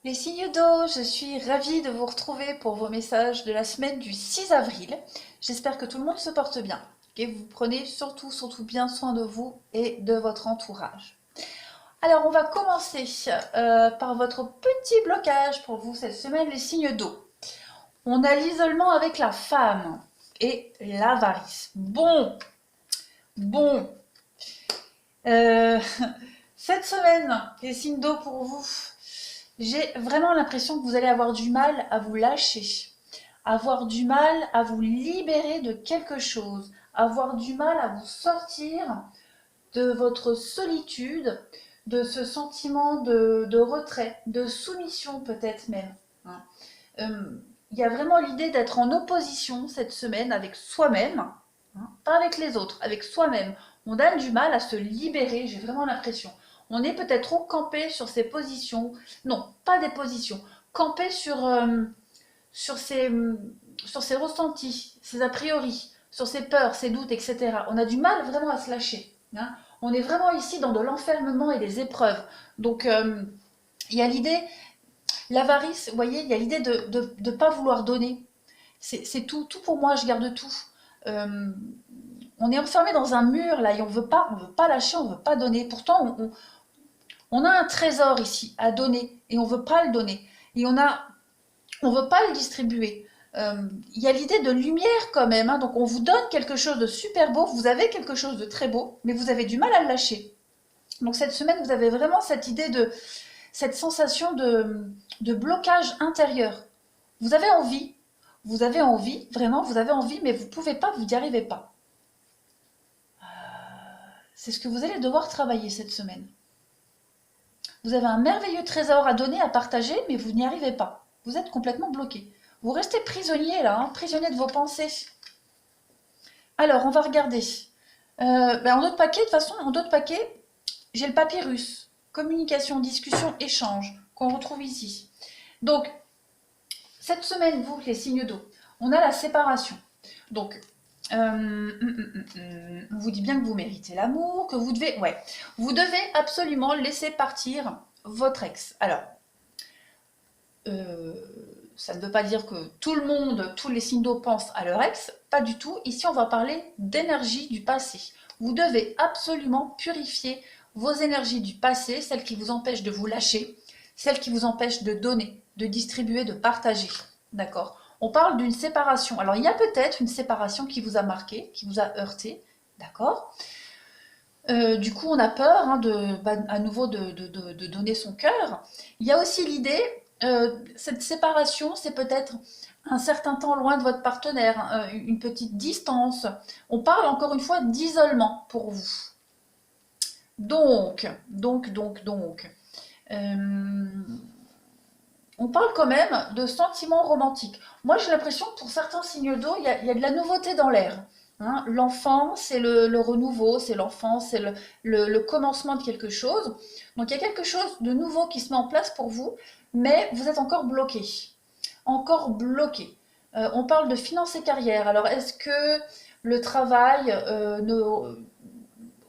Les signes d'eau, je suis ravie de vous retrouver pour vos messages de la semaine du 6 avril. J'espère que tout le monde se porte bien et que vous prenez surtout bien soin de vous et de votre entourage. Alors, on va commencer par votre petit blocage pour vous cette semaine, les signes d'eau. On a l'isolement avec la femme et l'avarice. Bon. Euh, cette semaine, les signes d'eau pour vous. J'ai vraiment l'impression que vous allez avoir du mal à vous lâcher, avoir du mal à vous libérer de quelque chose, avoir du mal à vous sortir de votre solitude, de ce sentiment de retrait, de soumission peut-être même. Hein. Il y a vraiment l'idée d'être en opposition cette semaine avec soi-même, hein, pas avec les autres, avec soi-même. On a du mal à se libérer, j'ai vraiment l'impression. On est peut-être trop campé sur ses positions, non, pas des positions, campé sur, ses, sur ses ressentis, ses a priori, sur ses peurs, ses doutes, etc. On a du mal vraiment à se lâcher. Hein. On est vraiment ici dans de l'enfermement et des épreuves. Donc, il y a l'idée, l'avarice, vous voyez, il y a l'idée de ne pas vouloir donner. C'est tout pour moi, je garde tout. Euh, on est enfermé dans un mur là et on veut pas lâcher, on veut pas donner. Pourtant, on a un trésor ici à donner et on veut pas le donner. Et on veut pas le distribuer. Il y a l'idée de lumière quand même, hein, donc on vous donne quelque chose de super beau, vous avez quelque chose de très beau, mais vous avez du mal à le lâcher. Donc cette semaine, vous avez vraiment cette idée cette sensation de blocage intérieur. Vous avez envie, vraiment, vous avez envie, mais vous pouvez pas, vous n'y arrivez pas. C'est ce que vous allez devoir travailler cette semaine. Vous avez un merveilleux trésor à donner, à partager, mais vous n'y arrivez pas. Vous êtes complètement bloqué. Vous restez prisonnier là, hein, prisonnier de vos pensées. Alors, on va regarder. En d'autres paquets, de toute façon, en d'autres paquets, j'ai le papyrus. Communication, discussion, échange, qu'on retrouve ici. Donc, cette semaine, vous, les signes d'eau, on a la séparation. Donc, on vous dit bien que vous méritez l'amour, que vous devez absolument laisser partir votre ex. Alors, euh, ça ne veut pas dire que tout le monde, tous les signes d'eau pensent à leur ex, pas du tout. Ici, on va parler d'énergie du passé. Vous devez absolument purifier vos énergies du passé, celles qui vous empêchent de vous lâcher, celles qui vous empêchent de donner, de distribuer, de partager. D'accord? On parle d'une séparation. Alors, il y a peut-être une séparation qui vous a marqué, qui vous a heurté. D'accord? Du coup, on a peur hein, à nouveau de donner son cœur. Il y a aussi l'idée, cette séparation, c'est peut-être un certain temps loin de votre partenaire, hein, une petite distance. On parle encore une fois d'isolement pour vous. Donc, euh, on parle quand même de sentiments romantiques. Moi, j'ai l'impression que pour certains signes d'eau, il y a de la nouveauté dans l'air. Hein. L'enfant, c'est le renouveau, c'est l'enfant, c'est le commencement de quelque chose. Donc, il y a quelque chose de nouveau qui se met en place pour vous, mais vous êtes encore bloqué. Encore bloqué. On parle de finances et carrière. Alors, est-ce que le travail,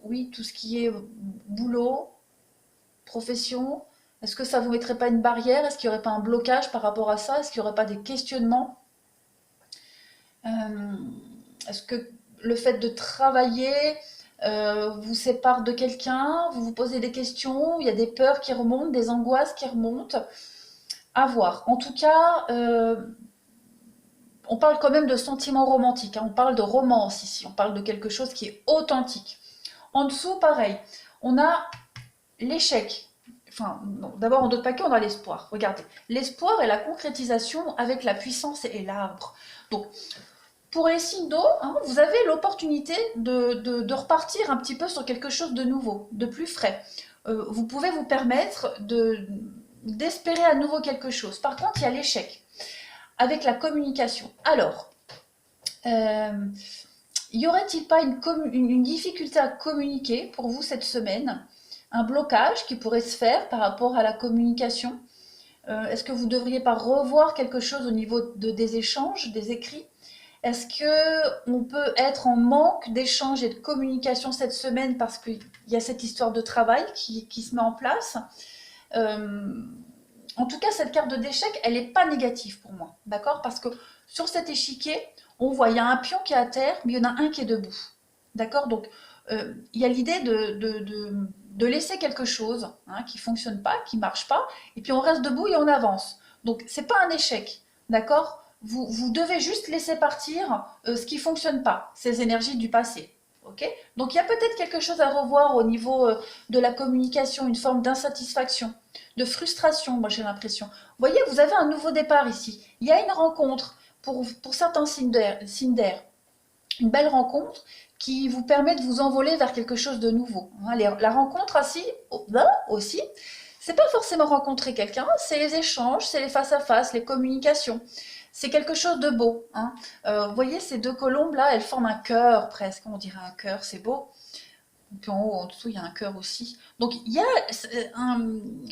oui, tout ce qui est boulot, profession, est-ce que ça vous mettrait pas une barrière? Est-ce qu'il n'y aurait pas un blocage par rapport à ça? Est-ce qu'il n'y aurait pas des questionnements? Euh, Est-ce que le fait de travailler vous sépare de quelqu'un? Vous vous posez des questions? Il y a des peurs qui remontent, des angoisses qui remontent? À voir. En tout cas, on parle quand même de sentiments romantiques, hein. On parle de romance ici. On parle de quelque chose qui est authentique. En dessous, pareil. On a l'échec. Enfin, d'abord en d'autres paquets, on a l'espoir. Regardez, l'espoir est la concrétisation avec la puissance et l'arbre. Donc, pour les signes d'eau, hein, vous avez l'opportunité de repartir un petit peu sur quelque chose de nouveau, de plus frais. Vous pouvez vous permettre d'espérer à nouveau quelque chose. Par contre, il y a l'échec avec la communication. Alors, euh, y aurait-il pas une difficulté à communiquer pour vous cette semaine? Un blocage qui pourrait se faire par rapport à la communication? Est-ce que vous ne devriez pas revoir quelque chose au niveau des échanges, des écrits? Est-ce qu'on peut être en manque d'échanges et de communication cette semaine parce qu'il y a cette histoire de travail qui se met en place? euh, en tout cas, cette carte d'échec, elle n'est pas négative pour moi, d'accord? Parce que sur cet échiquier, on voit, il y a un pion qui est à terre, mais il y en a un qui est debout, d'accord? Donc, il y a l'idée de laisser quelque chose hein, qui ne fonctionne pas, qui ne marche pas, et puis on reste debout et on avance. Donc, ce n'est pas un échec, d'accord? Vous devez juste laisser partir ce qui ne fonctionne pas, ces énergies du passé. Okay, donc il y a peut-être quelque chose à revoir au niveau de la communication, une forme d'insatisfaction, de frustration, moi j'ai l'impression. Vous voyez, vous avez un nouveau départ ici. Il y a une rencontre pour certains signes d'air, une belle rencontre qui vous permet de vous envoler vers quelque chose de nouveau. La rencontre aussi, c'est pas forcément rencontrer quelqu'un, c'est les échanges, c'est les face-à-face, les communications. C'est quelque chose de beau. Hein. Vous voyez, ces deux colombes là, elles forment un cœur presque. On dirait un cœur, c'est beau. Et puis en haut, en dessous, il y a un cœur aussi. Donc il y a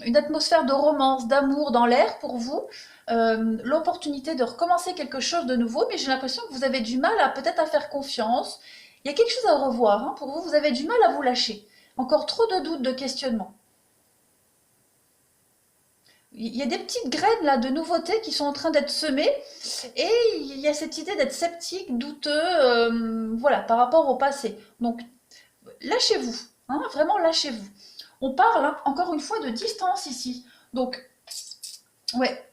une atmosphère de romance, d'amour dans l'air pour vous. L'opportunité de recommencer quelque chose de nouveau, mais j'ai l'impression que vous avez du mal à peut-être à faire confiance. Il y a quelque chose à revoir. Hein. Pour vous, vous avez du mal à vous lâcher. Encore trop de doutes, de questionnements. Il y a des petites graines là de nouveautés qui sont en train d'être semées et il y a cette idée d'être sceptique, douteux, voilà, par rapport au passé. Donc lâchez-vous, hein, vraiment lâchez-vous. On parle hein, encore une fois de distance ici. Donc ouais,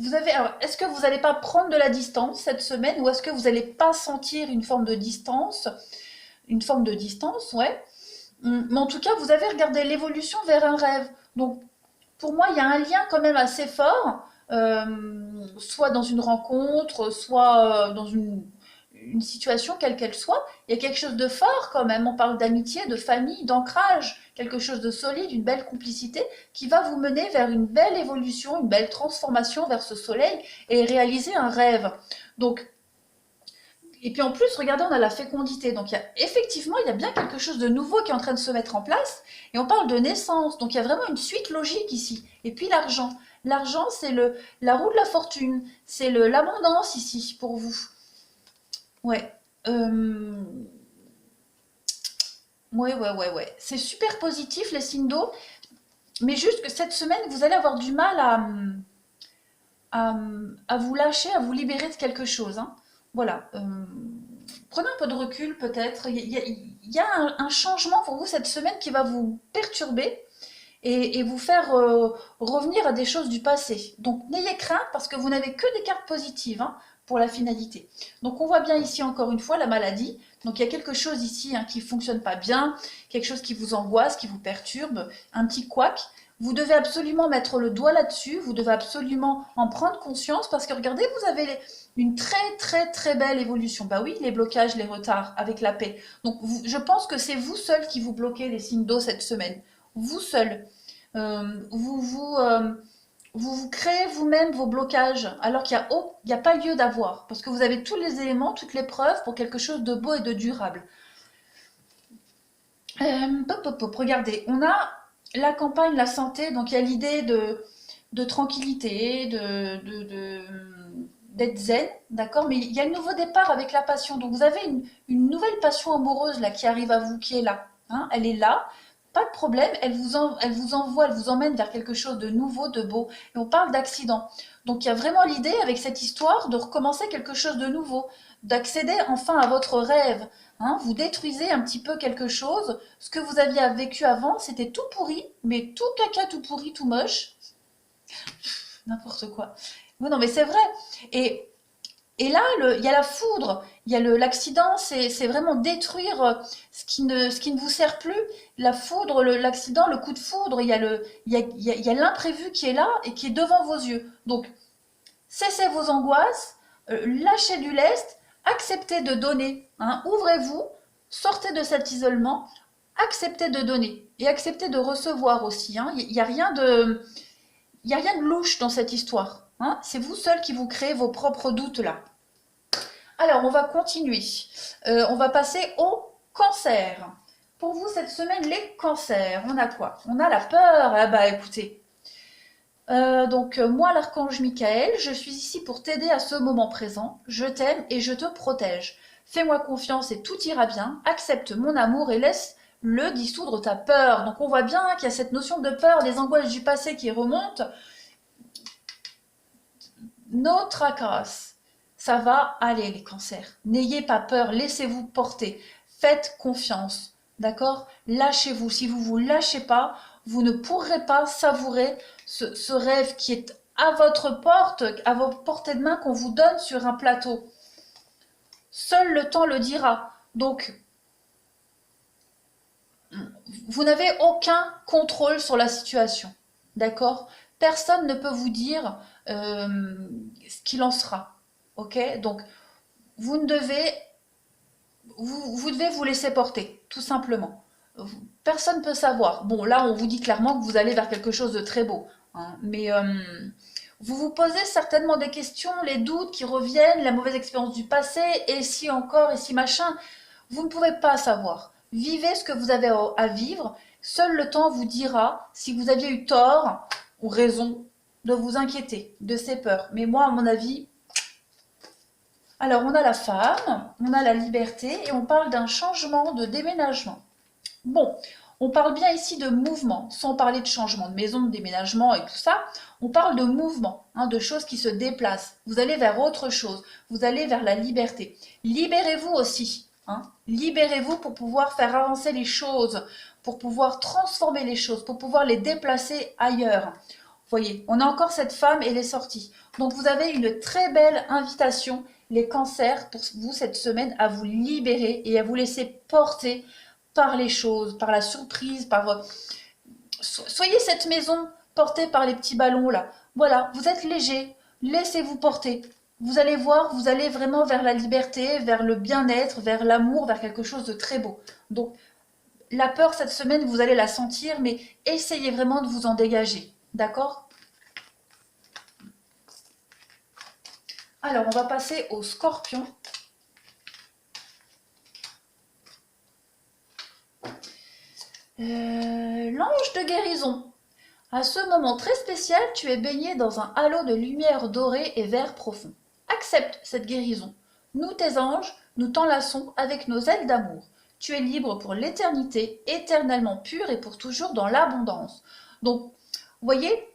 vous avez. Alors, est-ce que vous n'allez pas prendre de la distance cette semaine ou est-ce que vous n'allez pas sentir une forme de distance, ouais. Mais en tout cas, vous avez regardé l'évolution vers un rêve. Donc pour moi, il y a un lien quand même assez fort, soit dans une rencontre, soit dans une situation quelle qu'elle soit. Il y a quelque chose de fort quand même. On parle d'amitié, de famille, d'ancrage, quelque chose de solide, une belle complicité qui va vous mener vers une belle évolution, une belle transformation vers ce soleil et réaliser un rêve. Donc, et puis en plus, regardez, on a la fécondité. Donc effectivement, il y a bien quelque chose de nouveau qui est en train de se mettre en place. Et on parle de naissance. Donc il y a vraiment une suite logique ici. Et puis l'argent. L'argent, c'est la roue de la fortune. C'est l'abondance ici pour vous. Ouais. Ouais. C'est super positif les signes d'eau. Mais juste que cette semaine, vous allez avoir du mal à vous lâcher, à vous libérer de quelque chose. Hein. Voilà. Prenez un peu de recul peut-être. Il y a un changement pour vous cette semaine qui va vous perturber et vous faire revenir à des choses du passé. Donc n'ayez crainte parce que vous n'avez que des cartes positives hein, pour la finalité. Donc on voit bien ici encore une fois la maladie. Donc il y a quelque chose ici hein, qui ne fonctionne pas bien, quelque chose qui vous angoisse, qui vous perturbe, un petit couac. Vous devez absolument mettre le doigt là-dessus, vous devez absolument en prendre conscience parce que regardez, vous avez une très belle évolution. Bah oui, les blocages, les retards avec la paix. Donc je pense que c'est vous seul qui vous bloquez les signes d'eau cette semaine. Vous seul. Vous créez vous-même vos blocages alors qu'il n'y a pas lieu d'avoir. Parce que vous avez tous les éléments, toutes les preuves pour quelque chose de beau et de durable. Regardez, on a la campagne, la santé, donc il y a l'idée de tranquillité, d'être zen, d'accord? Mais il y a le nouveau départ avec la passion. Donc vous avez une nouvelle passion amoureuse là qui arrive à vous, qui est là. Hein, elle est là, pas de problème, elle vous envoie, elle vous emmène vers quelque chose de nouveau, de beau. Et on parle d'accident. Donc il y a vraiment l'idée avec cette histoire de recommencer quelque chose de nouveau, d'accéder enfin à votre rêve. Hein, vous détruisez un petit peu quelque chose. Ce que vous aviez vécu avant, c'était tout pourri, mais tout caca, tout pourri, tout moche. N'importe quoi. Non, mais c'est vrai. Et, et là, il y a la foudre, il y a l'accident, c'est vraiment détruire ce qui ne vous sert plus. La foudre, l'accident, le coup de foudre, il y a l'imprévu qui est là et qui est devant vos yeux. Donc, cessez vos angoisses, lâchez du lest, acceptez de donner. Hein, ouvrez-vous, sortez de cet isolement, acceptez de donner et acceptez de recevoir aussi. Hein. Il n'y a rien de louche dans cette histoire. Hein. C'est vous seul qui vous créez vos propres doutes là. Alors, on va continuer. On va passer au cancer. Pour vous, cette semaine, les cancers, on a quoi? On a la peur. Ah bah écoutez. Moi, l'archange Michael, je suis ici pour t'aider à ce moment présent. Je t'aime et je te protège. Fais-moi confiance et tout ira bien. Accepte mon amour et laisse-le dissoudre ta peur. Donc on voit bien qu'il y a cette notion de peur, des angoisses du passé qui remontent. no tracas. Ça va aller les cancers. N'ayez pas peur, laissez-vous porter. Faites confiance. D'accord? Lâchez-vous. Si vous ne vous lâchez pas, vous ne pourrez pas savourer ce rêve qui est à votre porte, à votre portée de main qu'on vous donne sur un plateau. Seul le temps le dira. Donc, vous n'avez aucun contrôle sur la situation. D'accord? Personne ne peut vous dire ce qu'il en sera. Ok? Donc, vous ne devez, vous devez vous laisser porter, tout simplement. Personne ne peut savoir. Bon, là, on vous dit clairement que vous allez vers quelque chose de très beau. Hein, mais vous vous posez certainement des questions, les doutes qui reviennent, la mauvaise expérience du passé, et si encore, et si machin. Vous ne pouvez pas savoir. Vivez ce que vous avez à vivre. Seul le temps vous dira si vous aviez eu tort ou raison de vous inquiéter de ces peurs. Mais moi, à mon avis, alors on a la femme, on a la liberté et on parle d'un changement de déménagement. Bon, on parle bien ici de mouvement, sans parler de changement de maison, de déménagement et tout ça. On parle de mouvement, hein, de choses qui se déplacent. Vous allez vers autre chose, vous allez vers la liberté. Libérez-vous aussi. Hein. Libérez-vous pour pouvoir faire avancer les choses, pour pouvoir transformer les choses, pour pouvoir les déplacer ailleurs. Vous voyez, on a encore cette femme et elle est sortie. Donc vous avez une très belle invitation, les cancers, pour vous cette semaine, à vous libérer et à vous laisser porter par les choses, par la surprise, par votre... Soyez cette maison portée par les petits ballons là. Voilà, vous êtes léger, laissez-vous porter. Vous allez voir, vous allez vraiment vers la liberté, vers le bien-être, vers l'amour, vers quelque chose de très beau. Donc, la peur cette semaine, vous allez la sentir, mais essayez vraiment de vous en dégager. D'accord? Alors, on va passer au Scorpion. L'ange de guérison. À ce moment très spécial, tu es baigné dans un halo de lumière dorée et vert profond. Accepte cette guérison. Nous, tes anges, nous t'enlaçons avec nos ailes d'amour. Tu es libre pour l'éternité, éternellement pur et pour toujours dans l'abondance. Donc, vous voyez,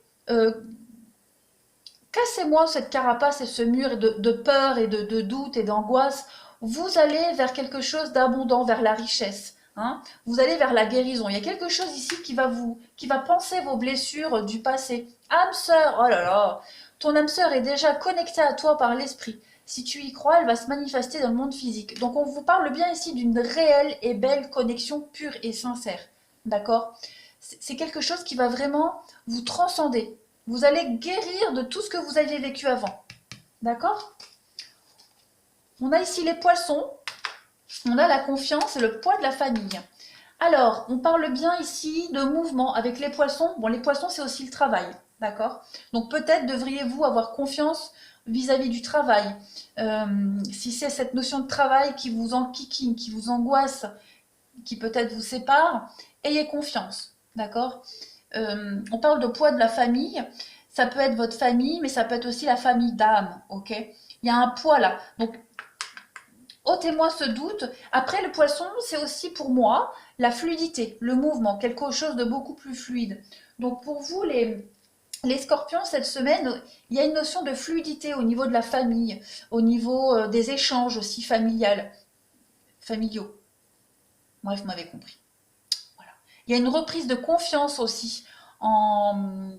cassez-moi cette carapace et ce mur de peur et de doute et d'angoisse. Vous allez vers quelque chose d'abondant, vers la richesse. Hein, vous allez vers la guérison. Il y a quelque chose ici qui va panser vos blessures du passé. Âme sœur, oh là là, ton âme sœur est déjà connectée à toi par l'esprit. Si tu y crois, elle va se manifester dans le monde physique. Donc on vous parle bien ici d'une réelle et belle connexion pure et sincère. D'accord? C'est quelque chose qui va vraiment vous transcender. Vous allez guérir de tout ce que vous aviez vécu avant. D'accord? On a ici les poissons. On a la confiance et le poids de la famille. Alors, on parle bien ici de mouvement avec les poissons. Bon, les poissons, c'est aussi le travail, d'accord? Donc peut-être devriez-vous avoir confiance vis-à-vis du travail. Si c'est cette notion de travail qui vous enquiquine, qui vous angoisse, qui peut-être vous sépare, ayez confiance, d'accord? On parle de poids de la famille. Ça peut être votre famille, mais ça peut être aussi la famille d'âme, ok? Il y a un poids là. Donc, ôtez-moi ce doute. Après, le poisson, c'est aussi pour moi la fluidité, le mouvement, quelque chose de beaucoup plus fluide. Donc pour vous, les scorpions, cette semaine, il y a une notion de fluidité au niveau de la famille, au niveau des échanges aussi familiaux. Bref, vous m'avez compris. Voilà. Il y a une reprise de confiance aussi en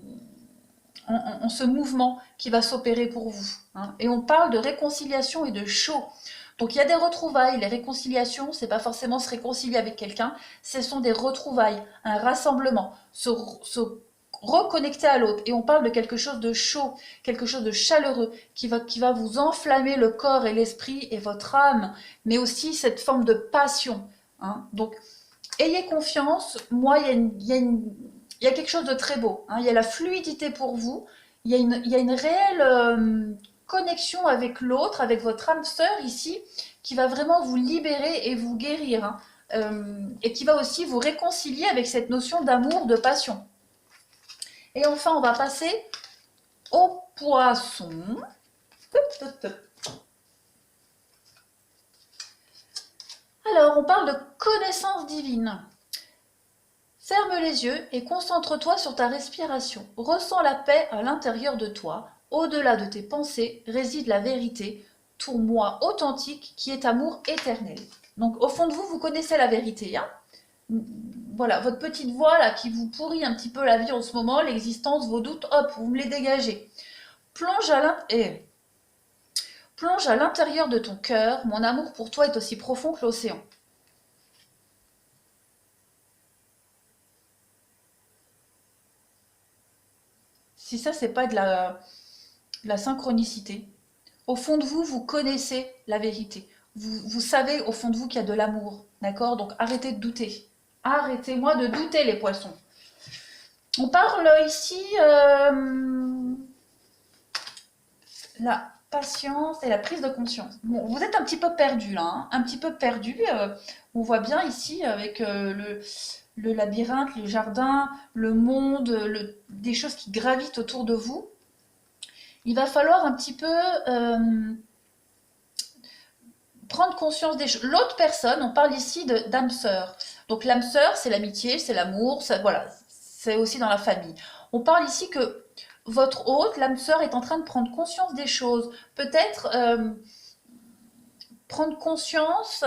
ce mouvement qui va s'opérer pour vous. Hein. Et on parle de réconciliation et de chaud. Donc il y a des retrouvailles, les réconciliations, c'est pas forcément se réconcilier avec quelqu'un, ce sont des retrouvailles, un rassemblement, se reconnecter à l'autre. Et on parle de quelque chose de chaud, quelque chose de chaleureux, qui va vous enflammer le corps et l'esprit et votre âme, mais aussi cette forme de passion. Hein. Donc ayez confiance, moi il y a quelque chose de très beau, hein. Il y a la fluidité pour vous, il y a une réelle connexion avec l'autre, avec votre âme sœur ici, qui va vraiment vous libérer et vous guérir, hein. Et qui va aussi vous réconcilier avec cette notion d'amour, de passion. Et enfin, on va passer au poisson. Alors, on parle de connaissance divine. Ferme les yeux et concentre-toi sur ta respiration. Ressens la paix à l'intérieur de toi. Au-delà de tes pensées réside la vérité, ton moi authentique qui est amour éternel. Donc au fond de vous, vous connaissez la vérité. Hein. Voilà, votre petite voix là qui vous pourrit un petit peu la vie en ce moment, l'existence, vos doutes, hop, vous me les dégagez. Plonge à l'intérieur de ton cœur, mon amour pour toi est aussi profond que l'océan. Si ça, c'est pas de la synchronicité, au fond de vous, vous connaissez la vérité. Vous savez au fond de vous qu'il y a de l'amour, d'accord? Donc arrêtez de douter. Arrêtez-moi de douter, les poissons. On parle ici la patience et la prise de conscience. Bon, vous êtes un petit peu perdu là, hein, un petit peu perdu. On voit bien ici avec le labyrinthe, le jardin, le monde, des choses qui gravitent autour de vous. Il va falloir un petit peu prendre conscience des choses. L'autre personne, on parle ici d'âme sœur. Donc l'âme sœur, c'est l'amitié, c'est l'amour, voilà, c'est aussi dans la famille. On parle ici que votre hôte, l'âme sœur, est en train de prendre conscience des choses. Peut-être prendre conscience.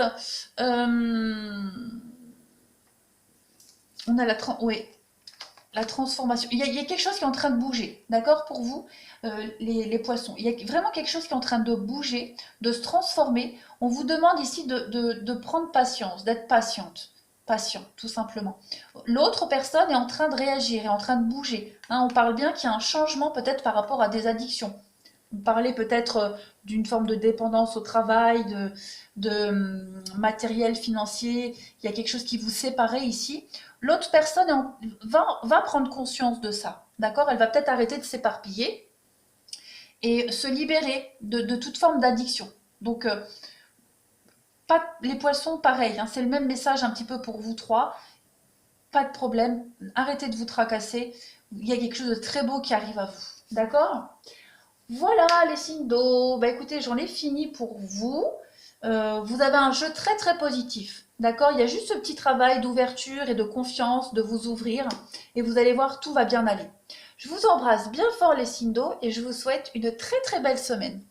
On a oui, la transformation. Il y a quelque chose qui est en train de bouger, d'accord, pour vous, les poissons. Il y a vraiment quelque chose qui est en train de bouger, de se transformer. On vous demande ici de prendre patience, d'être patiente. Patient, tout simplement. L'autre personne est en train de réagir, est en train de bouger. Hein, on parle bien qu'il y a un changement peut-être par rapport à des addictions. Vous parlez peut-être d'une forme de dépendance au travail, de matériel financier. Il y a quelque chose qui vous séparait ici. L'autre personne va prendre conscience de ça. D'accord? Elle va peut-être arrêter de s'éparpiller et se libérer de toute forme d'addiction. Donc, pas les poissons, pareil, hein, c'est le même message un petit peu pour vous trois. Pas de problème, arrêtez de vous tracasser. Il y a quelque chose de très beau qui arrive à vous. D'accord? Voilà les signes d'eau. Bah écoutez, j'en ai fini pour vous. Vous avez un jeu très très positif. D'accord? Il y a juste ce petit travail d'ouverture et de confiance, de vous ouvrir. Et vous allez voir, tout va bien aller. Je vous embrasse bien fort les signes d'eau et je vous souhaite une très très belle semaine.